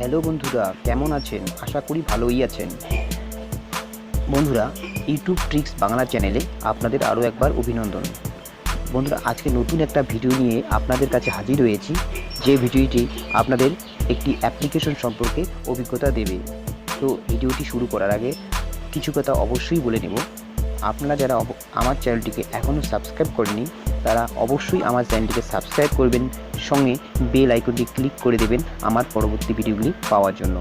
Hello বন্ধুরা, কেমন আছেন? আশা করি ভালোই আছেন। বন্ধুরা, ইউটিউব ট্রিক্স বাংলা চ্যানেলে আপনাদের আরও একবার অভিনন্দন। বন্ধুরা, আজকে নতুন একটা ভিডিও নিয়ে আপনাদের কাছে হাজির হয়েছি, যে ভিডিওটি আপনাদের একটি অ্যাপ্লিকেশন সম্পর্কে অভিজ্ঞতা দেবে। তো ভিডিওটি শুরু করার আগে কিছু কথা অবশ্যই বলে নেব। আপনারা যারা আমার চ্যানেলটিকে এখনও সাবস্ক্রাইব করেনি, তারা অবশ্যই আমার চ্যানেলটিকে সাবস্ক্রাইব করবেন, সঙ্গে বেল আইকনটি ক্লিক করে দেবেন আমার পরবর্তী ভিডিওগুলি পাওয়ার জন্য।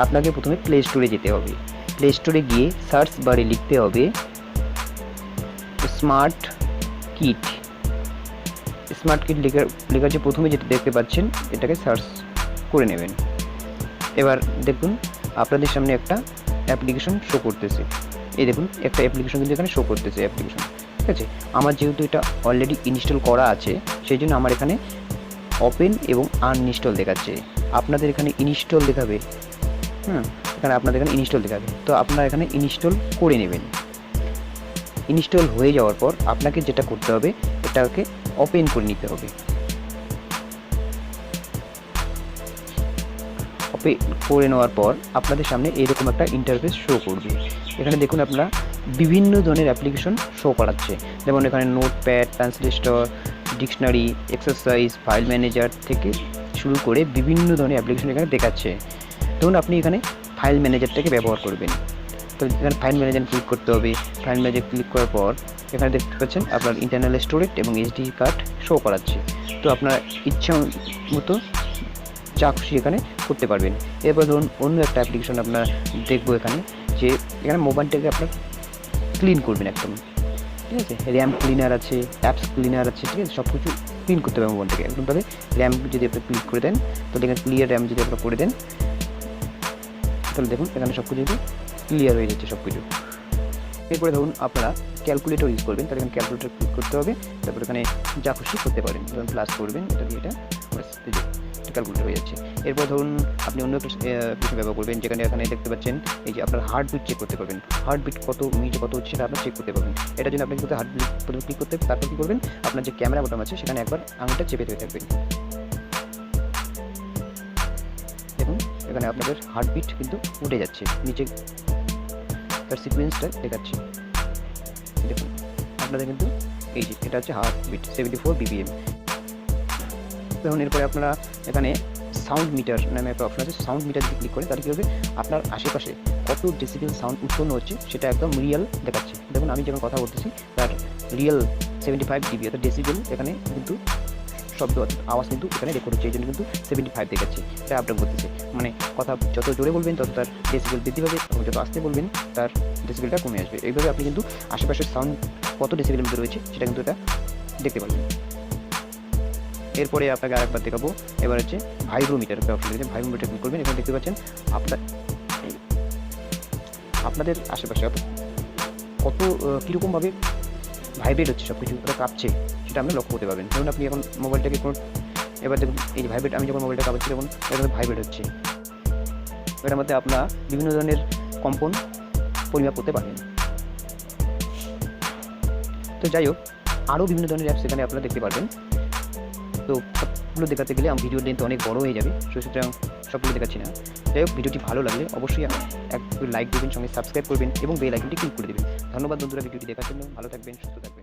আপনাকে প্রথমে প্লে স্টোরে যেতে হবে। প্লে স্টোরে গিয়ে সার্চ বারে লিখতে হবে স্মার্ট কিট। স্মার্ট কিট লেখার যে প্রথমে যেটা দেখতে পাচ্ছেন, এটাকে সার্চ করে নেবেন। এবার দেখুন আপনাদের সামনে একটা অ্যাপ্লিকেশন শো করতেছে। এই দেখুন একটা অ্যাপ্লিকেশন কিন্তু এখানে শো করতেছে অ্যাপ্লিকেশন, ঠিক আছে। আমার যেহেতু এটা অলরেডি ইনস্টল করা আছে, সেই জন্য আমার এখানে ওপেন এবং আনইনস্টল দেখাচ্ছে। আপনাদের এখানে ইনস্টল দেখাবে, এখানে আপনাদের এখানে ইনস্টল দেখাবে। তো আপনারা এখানে ইনস্টল করে নেবেন। ইনস্টল হয়ে যাওয়ার পর আপনাকে যেটা করতে হবে, এটাকে ওপেন করে নিতে হবে। ওপেন করে নেওয়ার পর আপনাদের সামনে এরকম একটা ইন্টারফেস শো করবে। এখানে দেখুন আপনারা বিভিন্ন ধরনের অ্যাপ্লিকেশন শো করাচ্ছে, যেমন এখানে notepad, translator, dictionary, exercise, file manager থেকে শুরু করে বিভিন্ন ধরনের অ্যাপ্লিকেশন এখানে দেখাচ্ছে। ধরুন আপনি এখানে ফাইল ম্যানেজারটাকে ব্যবহার করবেন, তো এখানে ফাইল ম্যানেজার ক্লিক করতে হবে। ফাইল ম্যানেজার ক্লিক করার পর এখানে দেখতে পাচ্ছেন আপনার ইন্টারনাল স্টোরেজ এবং এইচডি কার্ড শো করাচ্ছে। তো আপনার ইচ্ছা মতো যা খুশি এখানে করতে পারবেন। এরপর ধরুন অন্য একটা অ্যাপ্লিকেশন আপনার দেখবো এখানে, যে এখানে মোবাইলটাকে আপনার ক্লিন করবেন একদম, ঠিক আছে। র্যাম ক্লিনার আছে, অ্যাপস ক্লিনার আছে, ঠিক আছে। সব কিছু ক্লিন করতে হবে মোবাইলটাকে একদমভাবে। র্যাম যদি আপনি ক্লিক করে দেন, তো এখানে ক্লিয়ার র্যাম যদি আপনারা করে দেন, তাহলে দেখুন এখানে সব কিছু ক্লিয়ার হয়ে যাচ্ছে সব কিছু। এরপরে ধরুন আপনারা ক্যালকুলেটর ইউজ করবেন, তাহলে এখানে ক্যালকুলেটর ক্লিক করতে হবে। তারপর এখানে যা খুশি করতে পারেন, ধরুন প্লাস করবেন, এটা দিয়ে এটা ক্যালকুলেটর হয়ে যাচ্ছে। এরপর ধরুন আপনি অন্য কিছু ব্যবহার করবেন, যেখানে এখানে দেখতে পাচ্ছেন এই যে আপনার হার্টবিট চেক করতে পারবেন। হার্টবিট কত মিনিটে কত হচ্ছে সেটা আপনার চেক করতে পারবেন। এটার জন্য আপনি কিন্তু হার্টবিট প্রথমে ক্লিক করতে, তারপর কী করবেন, আপনার যে ক্যামেরা বোতাম আছে সেখানে একবার আঙুলটা চেপে ধরে থাকবেন। দেখুন এখানে আপনাদের হার্টবিট কিন্তু উঠে যাচ্ছে নিচে, তার সিকোয়েন্সটা দেখাচ্ছে। দেখুন আপনাদের কিন্তু এই যে এটা হচ্ছে হার্টবিট 74 BPM। দেখুন এরপরে আপনারা এখানে সাউন্ড মিটার নামে একটা অপশন আছে, সাউন্ড মিটার যদি ক্লিক করেন তাহলে কী হবে, আপনার আশেপাশে কত ডেসিবেল সাউন্ড উৎপন্ন হচ্ছে সেটা একদম রিয়েল দেখাচ্ছে। দেখুন আমি যখন কথা বলতেছি তার রিয়েল 75 dB, অর্থাৎ ডেসিবেল এখানে কিন্তু শব্দ আওয়াজ কিন্তু এখানে রেকর্ড হচ্ছে, এই জন্য কিন্তু 75 দেখাচ্ছে। এটা আপডাউন করতেছে, মানে কথা যত জোরে বলবেন তত তার ডেসিবেল বৃদ্ধি পাবে, এবং যত আস্তে বলবেন তার ডেসিবেলটা কমে আসবে। এইভাবে আপনি কিন্তু আশেপাশের সাউন্ড কত ডেসিবেলের মধ্যে রয়েছে সেটা কিন্তু এটা দেখতে পারবেন। এরপরে আপনাকে আরেকবার দেখাবো, এবার হচ্ছে ভাইব্রোমিটার একটা অপশন রয়েছে। ভাইব্রোমিটার ক্লিক করবেন, এখানে দেখতে পাচ্ছেন আপনাদের আশেপাশে কত কীরকমভাবে ভাইব্রেট হচ্ছে, সব কিছু কাঁপছে সেটা আপনি লক্ষ্য করতে পারবেন। ধরুন আপনি এখন মোবাইলটাকে কোনো, এবার দেখুন এই যে ভাইব্রেট, আমি যখন মোবাইলটা কাঁপাচ্ছি তখন এখানে ভাইব্রেট হচ্ছে। এটার মধ্যে আপনারা বিভিন্ন ধরনের কম্পন পরিমাপ করতে পারবেন। তো যাই হোক, আরও বিভিন্ন ধরনের অ্যাপস এখানে আপনারা দেখতে পারবেন। তো সবগুলো দেখাতে গেলে আমার ভিডিওর লেন্থ অনেক বড় হয়ে যাবে, সুতরাং সবগুলো দেখাচ্ছি না। যাই হোক, ভিডিওটি ভালো লাগলে অবশ্যই এক লাইক দেবেন, সঙ্গে সাবস্ক্রাইব করবেন এবং বেল আইকনটি ক্লিক করে দেবেন। ধন্যবাদ বন্ধুরা ভিডিওটি দেখার জন্য। ভালো থাকবেন, সুস্থ থাকবেন।